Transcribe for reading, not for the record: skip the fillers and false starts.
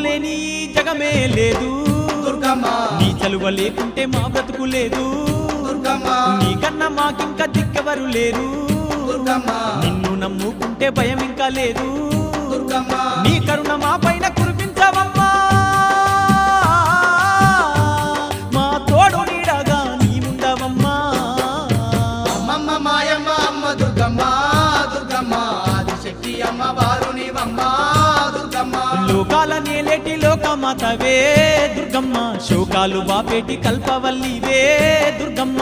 లేని జగమే లేదు దుర్గమ్మ నీ చలువ లేకుంటే మా బ్రతుకు లేదు దుర్గమ్మ నీకన్నా మాకింకా దిక్కెవరు లేరు దుర్గమ్మ నిన్ను నమ్ముకుంటే భయం ఇంకా లేదు దుర్గమ్మ నీ కరుణ మా పైన కురిపించవమ్మా మా తోడు నీడగా నీవుండవమ్మా అమ్మమ్మ మాయమ్మ అమ్మ దుర్గమ్మ దుర్గమ్మ ఆదిశక్తి అమ్మ వారు నీవమ్మ దుర్గమ్మ లోకాల నేలేటి లోకమాతవే దుర్గమ్మ శోకాలు బాపేటి కల్పవల్లివే దుర్గమ్మ